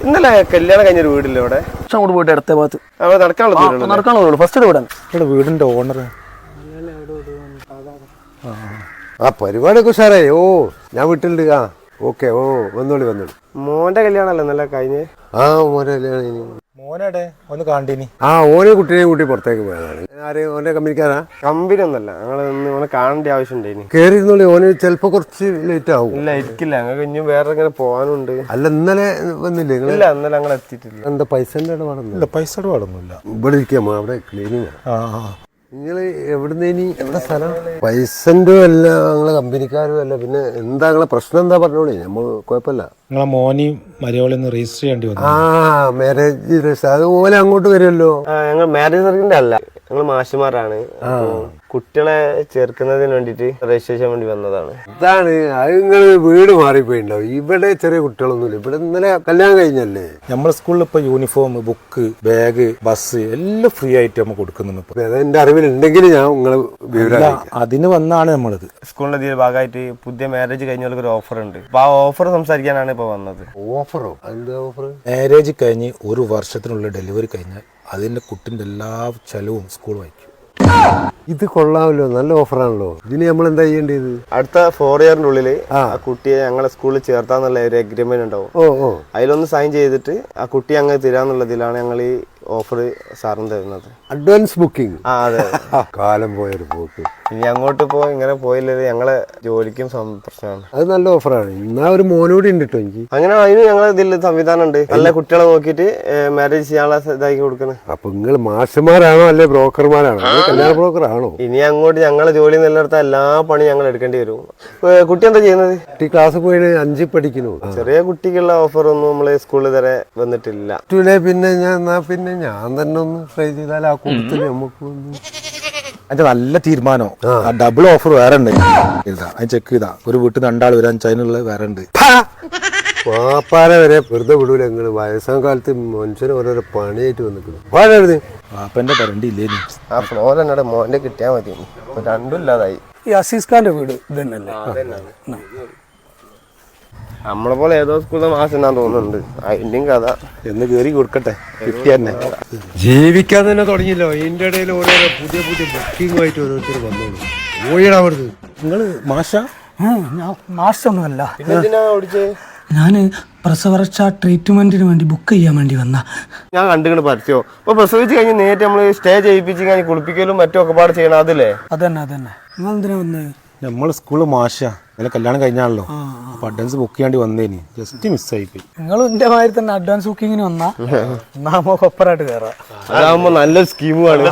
ഇന്നലെ കല്യാണം കഴിഞ്ഞൊരു വീടില്ലേ ഇവിടെ? അങ്ങോട്ട് പോയിട്ട് അടുത്ത ഭാഗത്ത് അവിടെ നടക്കാനുള്ള ഫസ്റ്റ് വീടാണ് ഇവിടെ വീടിന്റെ ഓണർ. ആ പരിപാടിയൊക്കെ ഉഷാറായി. ഓ ഞാൻ വീട്ടിലുണ്ട്. ആ ഓക്കെ. ഓ വന്നോളി. മോന്റെ കല്യാണല്ലേ ഇന്നലെ കഴിഞ്ഞ്? ആ മോനെ കല്യാണം. മോനടെ ഒന്ന് കാണ്ടീനി. ആ ഓനെ കുട്ടീനെ കൂട്ടി പുറത്തേക്ക് പോയതാണ്. ആര് ഓനെ കമ്പനിക്കാരാ? കമ്പനി ഒന്നല്ല, ഞങ്ങള് കാണേണ്ട ആവശ്യം കേറി ഇരുന്നോളി. ഓന് ചിലപ്പോ കുറച്ച് ലേറ്റ് ആവും. ഇല്ല ഇരിക്കില്ല, ഞങ്ങൾക്ക് ഇനിയും വേറെ ഇങ്ങനെ പോകാനുണ്ട്. അല്ല ഇന്നലെ വന്നില്ലേ? ഇല്ല ഇന്നലെ ഞങ്ങൾ എത്തിയിട്ടില്ല. എന്താ പൈസന്റെ ഇടപാടൊന്നുമില്ല? പൈസയുടെ പാടൊന്നുമില്ല. ഇവിടെ ഇരിക്കാമോ? അവിടെ ക്ലീനിങ്. നിങ്ങള് എവിടുന്നേനി? എവിടെ സ്ഥലം? പൈസന്റെ അല്ല, ഞങ്ങളെ കമ്പനിക്കാരും അല്ല. പിന്നെ എന്താ നിങ്ങളെ പ്രശ്നം? എന്താ പറഞ്ഞോളി, നമ്മൾ കുഴപ്പമില്ല. നിങ്ങളെ മോനെയും മലയാളം രജിസ്റ്റർ ചെയ്യേണ്ടി വന്നു. ആ മാരേജ് രജിസ്റ്റർ അതുപോലെ അങ്ങോട്ട് വരുമല്ലോ. ഞങ്ങൾ മാരേജ് സർക്കിന്റെ അല്ല, ഞങ്ങൾ മാഷിമാരാണ്. കുട്ടികളെ ചേർക്കുന്നതിന് വേണ്ടിട്ട് രജിസ്ട്രേഷൻ വേണ്ടി വന്നതാണ്. അതാണ് അത്. നിങ്ങള് വീട് മാറിപ്പോയിണ്ടാവും. ഇവിടെ ചെറിയ കുട്ടികളൊന്നുമില്ല. ഇവിടെ ഇന്നലെ കല്യാണം കഴിഞ്ഞല്ലേ. നമ്മുടെ സ്കൂളിൽ ഇപ്പൊ യൂണിഫോം, ബുക്ക്, ബാഗ്, ബസ് എല്ലാം ഫ്രീ ആയിട്ട് നമ്മൾ കൊടുക്കുന്നുണ്ട്. എന്റെ അറിവിലുണ്ടെങ്കിൽ ഞാൻ നിങ്ങള് വിവരം അതിന് വന്നാണ് നമ്മളിത്. സ്കൂളിന്റെ ഭാഗമായിട്ട് പുതിയ മാരേജ് കഴിഞ്ഞവർക്ക് ഒരു ഓഫർ ഉണ്ട്. അപ്പൊ ആ ഓഫർ സംസാരിക്കാനാണ് ഇപ്പൊ വന്നത്. ഓഫറോ? എന്താ ഓഫർ? മാരേജ് കഴിഞ്ഞ് 1 വർഷത്തിനുള്ള ഡെലിവറി കഴിഞ്ഞാൽ അതിന്റെ കുട്ടിന്റെ എല്ലാ ചെലവും സ്കൂൾ വഹിക്കും. ഇത് കൊള്ളാമല്ലോ, നല്ല ഓഫറാണല്ലോ. ഇതിന് നമ്മൾ എന്താ ചെയ്യേണ്ടത്? അടുത്ത 4 ഇയറിന്റെ ഉള്ളില് ആ കുട്ടിയെ ഞങ്ങളെ സ്കൂളിൽ ചേർത്താന്നുള്ള ഒരു അഗ്രിമെന്റ് ഉണ്ടാവും. അതിലൊന്ന് സൈൻ ചെയ്തിട്ട് ആ കുട്ടി അങ്ങ് തരാന്നുള്ളതിലാണ് ഞങ്ങൾ ഈ ഓഫർ സാറിന് തരുന്നത്. Advance booking. ആ അതെ. കാലം പോയൊരു പോക്ക്. ഇനി അങ്ങോട്ട് ഇങ്ങനെ പോയില്ലേ ഞങ്ങളെ ജോലിക്കും പ്രശ്നമാണ്. അത് നല്ല ഓഫറാണ്. ഇന്നാ ഒരു മോനോടി ഉണ്ട് കേട്ടോ എനിക്ക്. അങ്ങനെ അതിന് ഞങ്ങളെ ഇതിൽ സംവിധാനം ഉണ്ട്. നല്ല കുട്ടികളെ നോക്കിയിട്ട് മാരേജ് ചെയ്യാനുള്ള ഇതാക്കി കൊടുക്കണേ. അപ്പൊ നിങ്ങൾ മാഷന്മാരാണോ അല്ലെ ബ്രോക്കർമാരാണോ? കല്യാണ ബ്രോക്കർ ആണോ? ഇനി അങ്ങോട്ട് ഞങ്ങളെ ജോലി നിലനിർത്താൻ എല്ലാ പണി ഞങ്ങൾ എടുക്കേണ്ടി വരും. കുട്ടി എന്താ ചെയ്യുന്നത്? കുട്ടി ക്ലാസ് പോയി 5 പഠിക്കുന്നു. ചെറിയ കുട്ടിക്കുള്ള ഓഫർ ഒന്നും നമ്മള് സ്കൂളിൽ ഇതുവരെ വന്നിട്ടില്ല. പിന്നെ ഞാൻ തന്നെ ഒന്ന് ട്രൈ ചെയ്താൽ ആ കൂട്ടത്തിൽ നമുക്ക് അതിന്റെ നല്ല തീരുമാനം. ഡബിൾ ഓഫർ വേറെ ഉണ്ട്. ഇതാ അത് ചെക്ക് ചെയ്താ ഒരു വീട്ടിൽ 2 ആൾ വരാൻ ചൈനുള്ള വേറെ ഉണ്ട്. വാപ്പാരെ വരെ വെറുതെ വിടൂല. നിങ്ങള് വയസ്സാം കാലത്ത് മനുഷ്യന് ഓരോരോ പണിയായിട്ട് വന്നിട്ടുണ്ട്. വാപ്പന്റെ കറണ്ട് ഇല്ലേനി. ആ ഫ്ലോർ എന്നോട് മോന്റെ കിട്ടിയാ മതി. രണ്ടും ഇല്ലാതായി. ഈ അസീസ് ഖാന്റെ വീട് ഇതന്നല്ലേ? നമ്മളെ പോലെ ഏതോ സ്കൂളിൽ മാസം എന്നാ തോന്നുന്നുണ്ട്. അതിന്റെയും കഥ എന്ന് കേറി കൊടുക്കട്ടെ. കിട്ടിയ തന്നെ ജീവിക്കാൻ തന്നെ തുടങ്ങിയല്ലോ. ഇതിന്റെ ഇടയിൽ ഓരോരോ പുതിയ ബുക്കിംഗുമായിട്ട് ഓരോരുത്തർ വന്നോളൂ. പോയിടാ അവിടുന്ന്. നിങ്ങള് മാഷ? ഞാൻ മാസ്റ്റൊന്നുമല്ല. ഓടിച്ചേ? ഞാന് പ്രസവരക്ഷ ട്രീറ്റ്മെന്റിന് വേണ്ടി ബുക്ക് ചെയ്യാൻ വേണ്ടി വന്ന. ഞാൻ കണ്ടുകൊണ്ട് പറിച്ചോ. അപ്പൊ പ്രസവിച്ച് കഴിഞ്ഞ് നേരിട്ട് നമ്മള് സ്റ്റേ ചെയ്യിപ്പിച്ച് കഴിഞ്ഞ് കുളിപ്പിക്കലും മറ്റും ഒക്കെ പാട് ചെയ്യണം. അതില്ലേ? അതന്നെ. നിങ്ങൾ എന്തിനാ വന്നത്? നമ്മള് സ്കൂളിൽ മാഷ. ഇന്നലെ കല്യാണം കഴിഞ്ഞാണല്ലോ. അപ്പൊ അഡ്വാൻസ് ബുക്ക് ചെയ്യാണ്ടി വന്നേനി. ജസ്റ്റ് മിസ്സായി പോയി. നിങ്ങൾ എന്റെ മാതിരി തന്നെ അഡ്വാൻസ് ബുക്കിങ്ങിന് വന്നാ നമുക്ക് ഒപ്പറായിട്ട് കയറാം. അതാകുമ്പോ നല്ലൊരു സ്കീമുമാണ്.